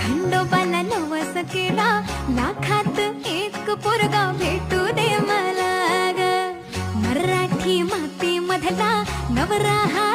खंडोबाला नवस केला, लाखात एक पोरगा भेटू दे मला ग. मराठी माती मधला नवरा हा